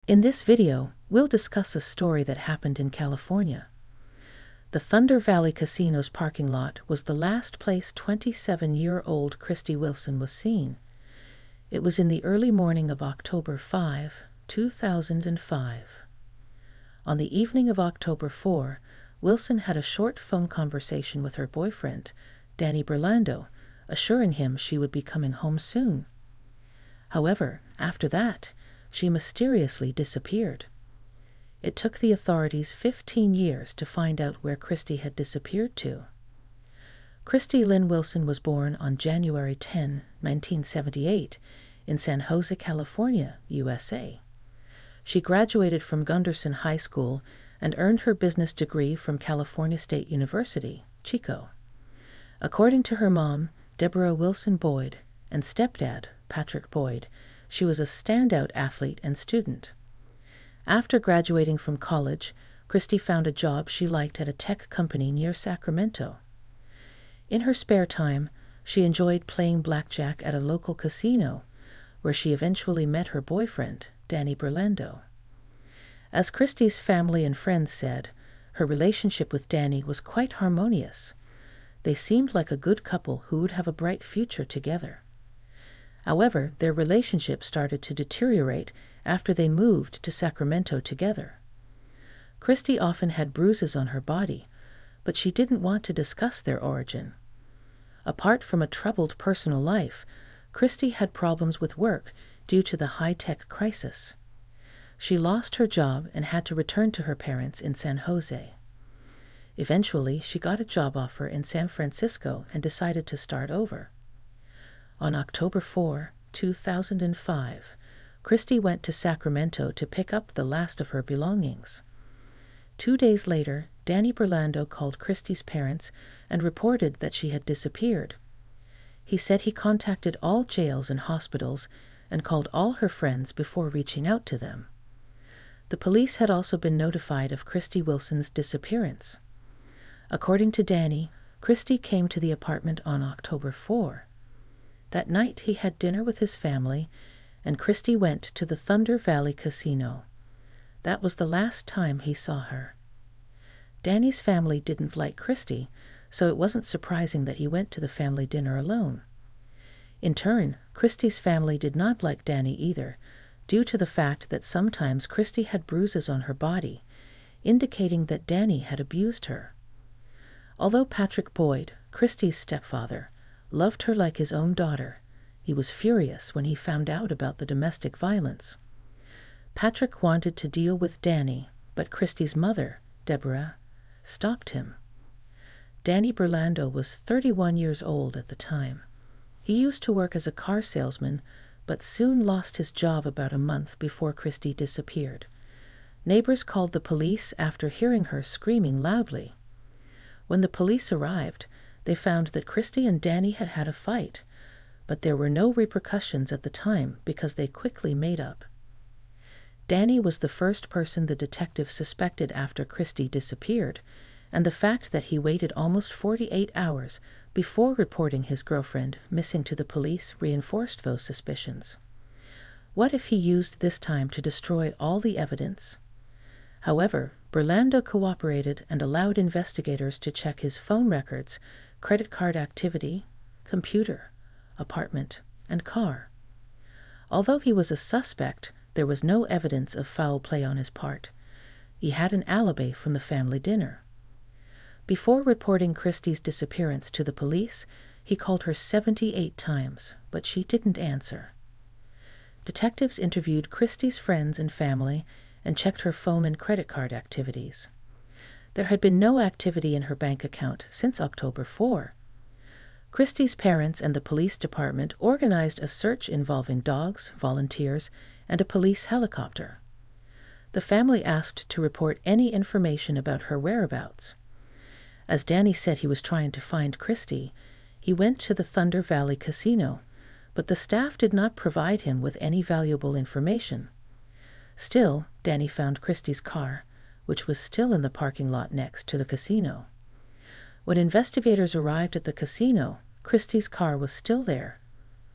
In this video, we'll discuss a story that happened in California. The Thunder Valley Casino's parking lot was the last place 27-year-old Christy Wilson was seen. It was in the early morning of October 5, 2005. On the evening of October 4, Wilson had a short phone conversation with her boyfriend, Danny Burlando, assuring him she would be coming home soon. However, after that, she mysteriously disappeared. It took the authorities 15 years to find out where Christy had disappeared to. Christy Lynn Wilson was born on January 10, 1978, in San Jose, California, USA. She graduated from Gunderson High School and earned her business degree from California State University, Chico. According to her mom, Deborah Wilson Boyd, and stepdad, Patrick Boyd, she was a standout athlete and student. After graduating from college, Christy found a job she liked at a tech company near Sacramento. In her spare time, she enjoyed playing blackjack at a local casino, where she eventually met her boyfriend, Danny Burlando. As Christy's family and friends said, her relationship with Danny was quite harmonious. They seemed like a good couple who would have a bright future together. However, their relationship started to deteriorate after they moved to Sacramento together. Christy often had bruises on her body, but she didn't want to discuss their origin. Apart from a troubled personal life, Christy had problems with work due to the high-tech crisis. She lost her job and had to return to her parents in San Jose. Eventually, she got a job offer in San Francisco and decided to start over. On October 4, 2005, Christy went to Sacramento to pick up the last of her belongings. 2 days later, Danny Burlando called Christy's parents and reported that she had disappeared. He said he contacted all jails and hospitals and called all her friends before reaching out to them. The police had also been notified of Christy Wilson's disappearance. According to Danny, Christy came to the apartment on October 4. That night he had dinner with his family, and Christy went to the Thunder Valley Casino. That was the last time he saw her. Danny's family didn't like Christy, so it wasn't surprising that he went to the family dinner alone. In turn, Christy's family did not like Danny either, due to the fact that sometimes Christy had bruises on her body, indicating that Danny had abused her. Although Patrick Boyd, Christy's stepfather, loved her like his own daughter, he was furious when he found out about the domestic violence. Patrick wanted to deal with Danny, but Christy's mother, Deborah, stopped him. Danny Burlando was 31 years old at the time. He used to work as a car salesman, but soon lost his job about a month before Christy disappeared. Neighbors called the police after hearing her screaming loudly. When the police arrived, they found that Christy and Danny had had a fight, but there were no repercussions at the time because they quickly made up. Danny was the first person the detective suspected after Christy disappeared, and the fact that he waited almost 48 hours before reporting his girlfriend missing to the police reinforced those suspicions. What if he used this time to destroy all the evidence? However, Burlando cooperated and allowed investigators to check his phone records, credit card activity, computer, apartment, and car. Although he was a suspect, there was no evidence of foul play on his part. He had an alibi from the family dinner. Before reporting Christy's disappearance to the police, he called her 78 times, but she didn't answer. Detectives interviewed Christy's friends and family and checked her phone and credit card activities. There had been no activity in her bank account since October 4. Christy's parents and the police department organized a search involving dogs, volunteers, and a police helicopter. The family asked to report any information about her whereabouts. As Danny said he was trying to find Christy, he went to the Thunder Valley Casino, but the staff did not provide him with any valuable information. Still, Danny found Christy's car, which was still in the parking lot next to the casino. When investigators arrived at the casino, Christy's car was still there,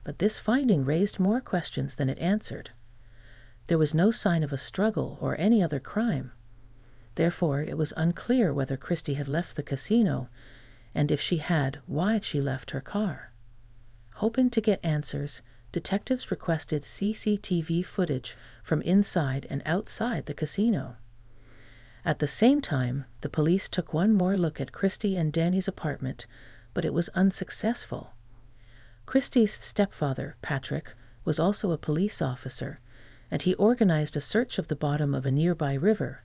but this finding raised more questions than it answered. There was no sign of a struggle or any other crime. Therefore, it was unclear whether Christie had left the casino, and if she had, why she left her car. Hoping to get answers, detectives requested CCTV footage from inside and outside the casino. At the same time, the police took one more look at Christie and Danny's apartment, but it was unsuccessful. Christie's stepfather, Patrick, was also a police officer, and he organized a search of the bottom of a nearby river,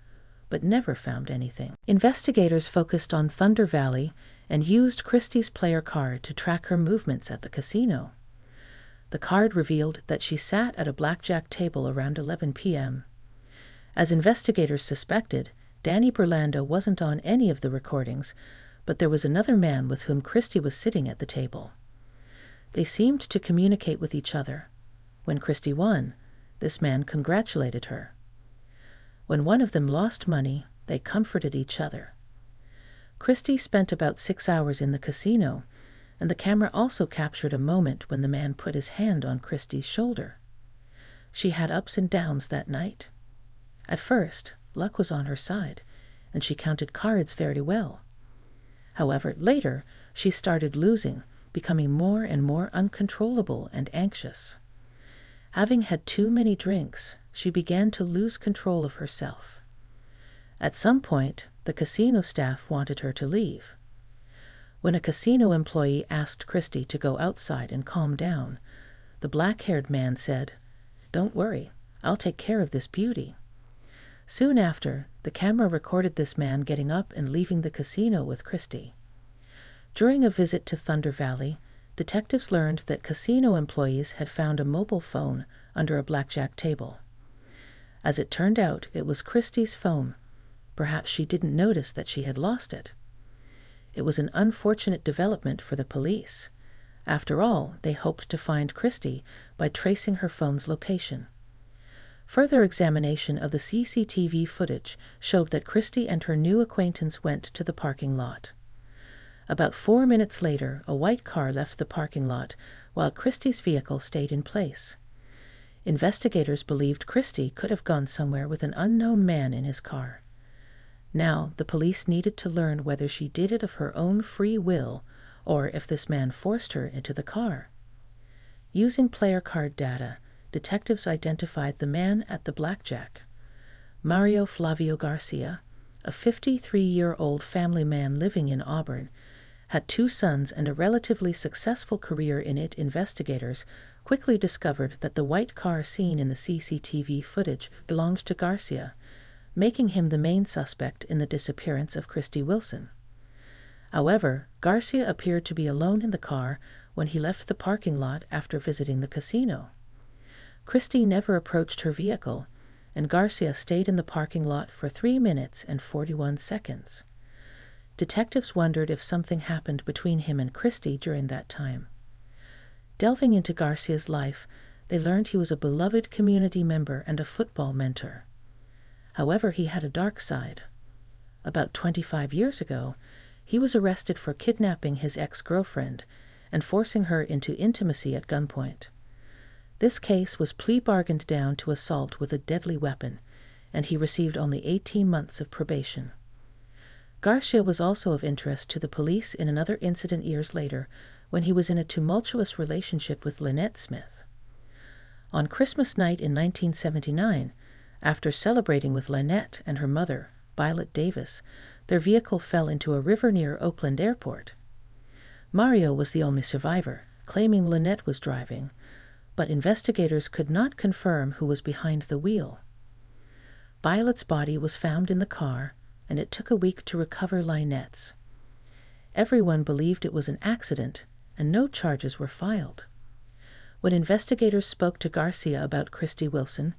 but never found anything. Investigators focused on Thunder Valley and used Christie's player card to track her movements at the casino. The card revealed that she sat at a blackjack table around 11 p.m. As investigators suspected, Danny Burlando wasn't on any of the recordings, but there was another man with whom Christie was sitting at the table. They seemed to communicate with each other. When Christie won, this man congratulated her. When one of them lost money, they comforted each other. Christie spent about 6 hours in the casino, and the camera also captured a moment when the man put his hand on Christie's shoulder. She had ups and downs that night. At first, luck was on her side, and she counted cards very well. However, later, she started losing, becoming more and more uncontrollable and anxious. Having had too many drinks, she began to lose control of herself. At some point, the casino staff wanted her to leave. When a casino employee asked Christie to go outside and calm down, the black-haired man said, "Don't worry, I'll take care of this beauty." Soon after, the camera recorded this man getting up and leaving the casino with Christie. During a visit to Thunder Valley, detectives learned that casino employees had found a mobile phone under a blackjack table. As it turned out, it was Christie's phone. Perhaps she didn't notice that she had lost it. It was an unfortunate development for the police. After all, they hoped to find Christie by tracing her phone's location. Further examination of the CCTV footage showed that Christie and her new acquaintance went to the parking lot. About 4 minutes later, a white car left the parking lot, while Christie's vehicle stayed in place. Investigators believed Christie could have gone somewhere with an unknown man in his car. Now, the police needed to learn whether she did it of her own free will, or if this man forced her into the car. Using player card data, detectives identified the man at the blackjack. Mario Flavio Garcia, a 53-year-old family man living in Auburn, had 2 sons and a relatively successful career in it. Investigators quickly discovered that the white car seen in the CCTV footage belonged to Garcia, making him the main suspect in the disappearance of Christie Wilson. However, Garcia appeared to be alone in the car when he left the parking lot after visiting the casino. Christie never approached her vehicle, and Garcia stayed in the parking lot for 3 minutes and 41 seconds. Detectives wondered if something happened between him and Christie during that time. Delving into Garcia's life, they learned he was a beloved community member and a football mentor. However, he had a dark side. About 25 years ago, he was arrested for kidnapping his ex-girlfriend and forcing her into intimacy at gunpoint. This case was plea-bargained down to assault with a deadly weapon, and he received only 18 months of probation. Garcia was also of interest to the police in another incident years later, when he was in a tumultuous relationship with Lynette Smith. On Christmas night in 1979, after celebrating with Lynette and her mother, Violet Davis, their vehicle fell into a river near Oakland Airport. Mario was the only survivor, claiming Lynette was driving, but investigators could not confirm who was behind the wheel. Violet's body was found in the car, and it took a week to recover Lynette's. Everyone believed it was an accident, and no charges were filed. When investigators spoke to Garcia about Christie Wilson,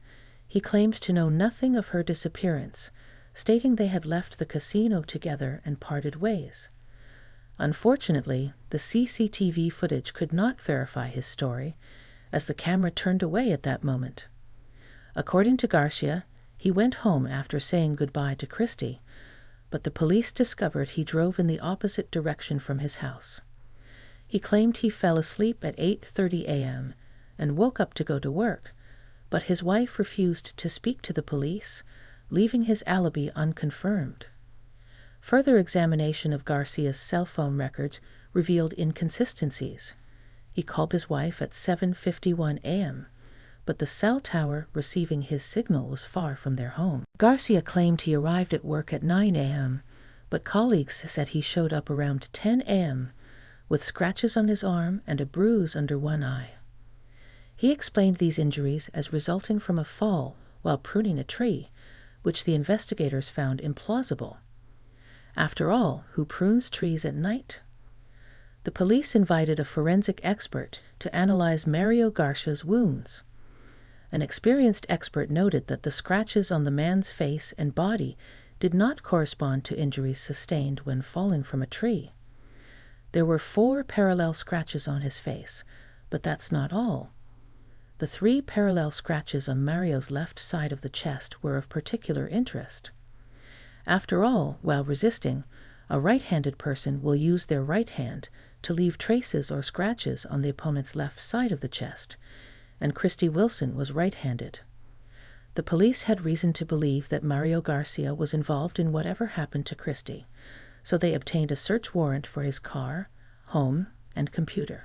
he claimed to know nothing of her disappearance, stating they had left the casino together and parted ways. Unfortunately, the CCTV footage could not verify his story, as the camera turned away at that moment. According to Garcia, he went home after saying goodbye to Christie, but the police discovered he drove in the opposite direction from his house. He claimed he fell asleep at 8:30 a.m. and woke up to go to work, but his wife refused to speak to the police, leaving his alibi unconfirmed. Further examination of Garcia's cell phone records revealed inconsistencies. He called his wife at 7:51 a.m., but the cell tower receiving his signal was far from their home. Garcia claimed he arrived at work at 9 a.m., but colleagues said he showed up around 10 a.m. with scratches on his arm and a bruise under one eye. He explained these injuries as resulting from a fall while pruning a tree, which the investigators found implausible. After all, who prunes trees at night? The police invited a forensic expert to analyze Mario Garcia's wounds. An experienced expert noted that the scratches on the man's face and body did not correspond to injuries sustained when falling from a tree. There were 4 parallel scratches on his face, but that's not all. The 3 parallel scratches on Mario's left side of the chest were of particular interest. After all, while resisting, a right-handed person will use their right hand to leave traces or scratches on the opponent's left side of the chest, and Christy Wilson was right-handed. The police had reason to believe that Mario Garcia was involved in whatever happened to Christy, so they obtained a search warrant for his car, home, and computer.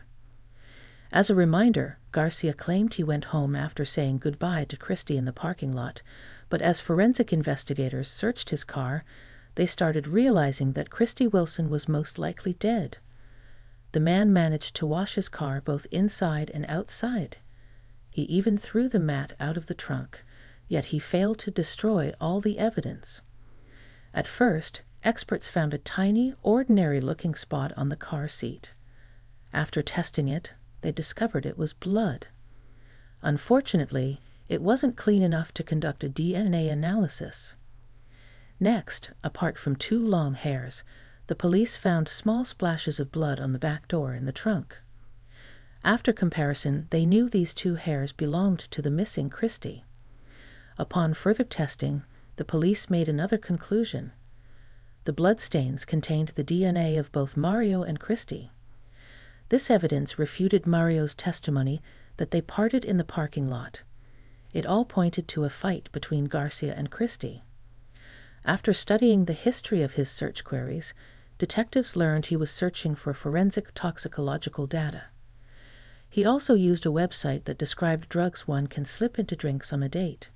As a reminder, Garcia claimed he went home after saying goodbye to Christy in the parking lot, but as forensic investigators searched his car, they started realizing that Christy Wilson was most likely dead. The man managed to wash his car both inside and outside. He even threw the mat out of the trunk, yet he failed to destroy all the evidence. At first, experts found a tiny, ordinary-looking spot on the car seat. After testing it, they discovered it was blood. Unfortunately, it wasn't clean enough to conduct a DNA analysis. Next, apart from 2 long hairs, the police found small splashes of blood on the back door in the trunk. After comparison, they knew these 2 hairs belonged to the missing Christy. Upon further testing, the police made another conclusion. The bloodstains contained the DNA of both Mario and Christy. This evidence refuted Mario's testimony that they parted in the parking lot. It all pointed to a fight between Garcia and Christy. After studying the history of his search queries, detectives learned he was searching for forensic toxicological data. He also used a website that described drugs one can slip into drinks on a date.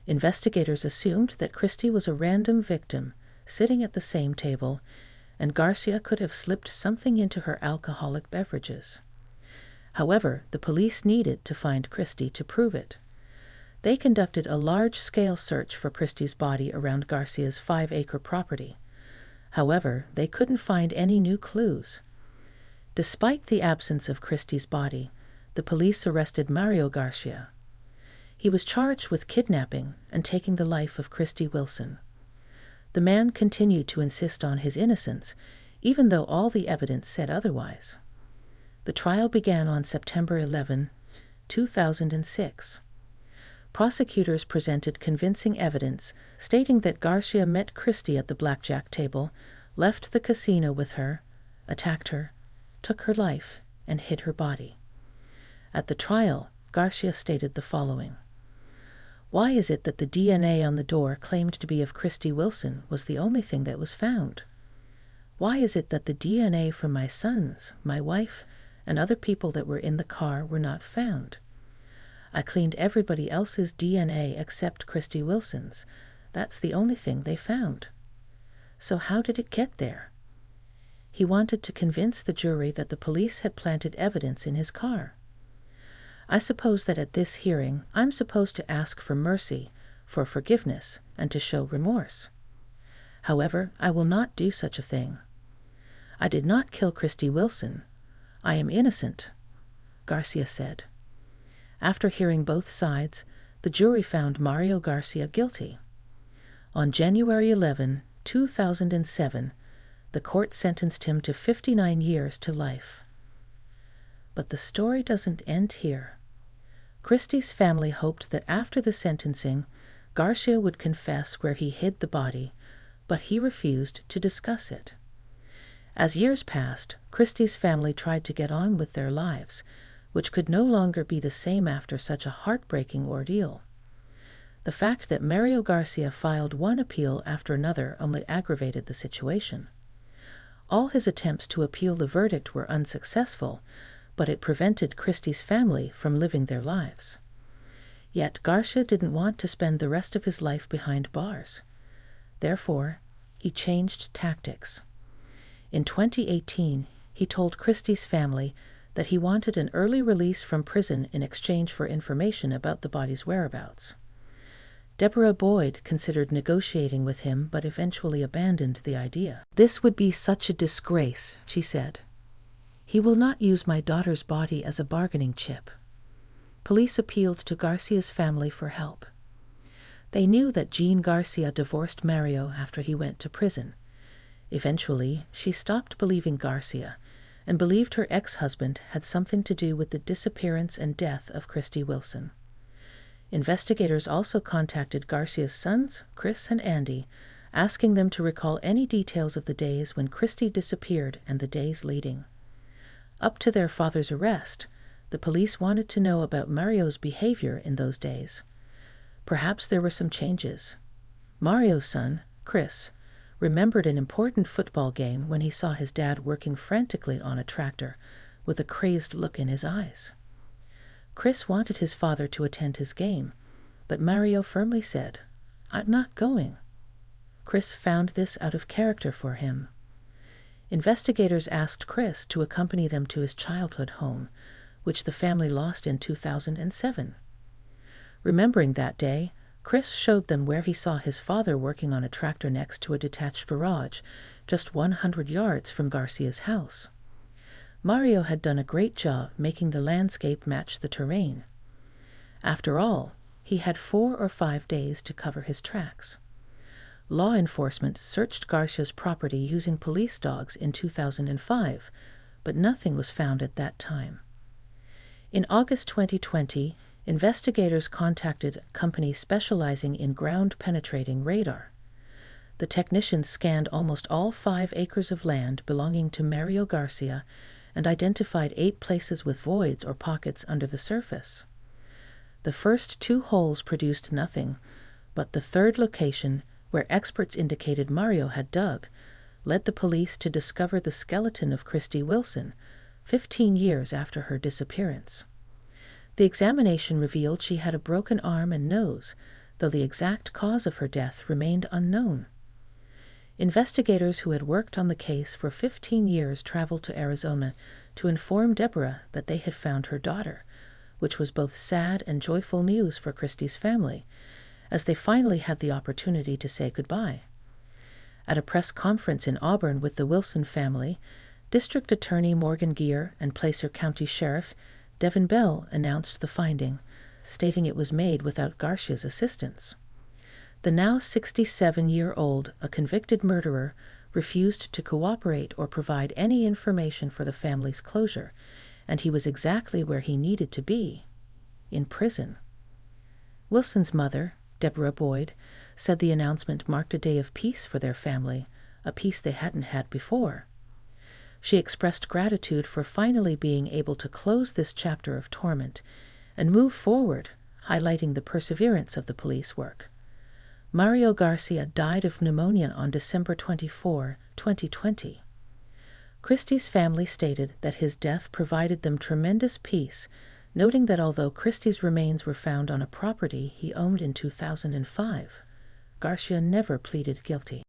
Investigators assumed that Christy was a random victim sitting at the same table, and Garcia could have slipped something into her alcoholic beverages. However, the police needed to find Christy to prove it. They conducted a large-scale search for Christy's body around Garcia's 5-acre property. However, they couldn't find any new clues. Despite the absence of Christy's body, the police arrested Mario Garcia. He was charged with kidnapping and taking the life of Christy Wilson. The man continued to insist on his innocence, even though all the evidence said otherwise. The trial began on September 11, 2006. Prosecutors presented convincing evidence stating that Garcia met Christy at the blackjack table, left the casino with her, attacked her, took her life, and hid her body. At the trial, Garcia stated the following: "Why is it that the DNA on the door claimed to be of Christy Wilson was the only thing that was found? Why is it that the DNA from my sons, my wife, and other people that were in the car were not found? I cleaned everybody else's DNA except Christy Wilson's. That's the only thing they found. So how did it get there?" He wanted to convince the jury that the police had planted evidence in his car. I suppose that at this hearing, I'm supposed to ask for mercy, for forgiveness, and to show remorse. However, I will not do such a thing. I did not kill Christy Wilson. I am innocent, Garcia said. After hearing both sides, the jury found Mario Garcia guilty. On January 11, 2007, the court sentenced him to 59 years to life. But the story doesn't end here. Christy's family hoped that after the sentencing, Garcia would confess where he hid the body, but he refused to discuss it. As years passed, Christy's family tried to get on with their lives, which could no longer be the same after such a heartbreaking ordeal. The fact that Mario Garcia filed one appeal after another only aggravated the situation. All his attempts to appeal the verdict were unsuccessful, but it prevented Christie's family from living their lives. Yet Garcia didn't want to spend the rest of his life behind bars. Therefore, he changed tactics. In 2018, he told Christie's family that he wanted an early release from prison in exchange for information about the body's whereabouts. Deborah Boyd considered negotiating with him but eventually abandoned the idea. "This would be such a disgrace," she said. "He will not use my daughter's body as a bargaining chip." Police appealed to Garcia's family for help. They knew that Jean Garcia divorced Mario after he went to prison. Eventually, she stopped believing Garcia and believed her ex-husband had something to do with the disappearance and death of Christy Wilson. Investigators also contacted Garcia's sons, Chris and Andy, asking them to recall any details of the days when Christy disappeared and the days leading. Up to their father's arrest, the police wanted to know about Mario's behavior in those days. Perhaps there were some changes. Mario's son, Chris, remembered an important football game when he saw his dad working frantically on a tractor with a crazed look in his eyes. Chris wanted his father to attend his game, but Mario firmly said, "I'm not going." Chris found this out of character for him. Investigators asked Chris to accompany them to his childhood home, which the family lost in 2007. Remembering that day, Chris showed them where he saw his father working on a tractor next to a detached garage, just 100 yards from Garcia's house. Mario had done a great job making the landscape match the terrain. After all, he had 4 or 5 days to cover his tracks. Law enforcement searched Garcia's property using police dogs in 2005, but nothing was found at that time. In August 2020, investigators contacted a company specializing in ground-penetrating radar. The technicians scanned almost all 5 acres of land belonging to Mario Garcia and identified 8 places with voids or pockets under the surface. The first 2 holes produced nothing, but the third location, where experts indicated Mario had dug, led the police to discover the skeleton of Christy Wilson, 15 years after her disappearance. The examination revealed she had a broken arm and nose, though the exact cause of her death remained unknown. Investigators who had worked on the case for 15 years traveled to Arizona to inform Deborah that they had found her daughter, which was both sad and joyful news for Christy's family, as they finally had the opportunity to say goodbye. At a press conference in Auburn with the Wilson family, District Attorney Morgan Geer and Placer County Sheriff Devin Bell announced the finding, stating it was made without Garcia's assistance. The now 67-year-old, a convicted murderer, refused to cooperate or provide any information for the family's closure, and he was exactly where he needed to be, in prison. Wilson's mother, Deborah Boyd, said the announcement marked a day of peace for their family, a peace they hadn't had before. She expressed gratitude for finally being able to close this chapter of torment and move forward, highlighting the perseverance of the police work. Mario Garcia died of pneumonia on December 24, 2020. Christy's family stated that his death provided them tremendous peace, noting that although Christy's remains were found on a property he owned in 2005, Garcia never pleaded guilty.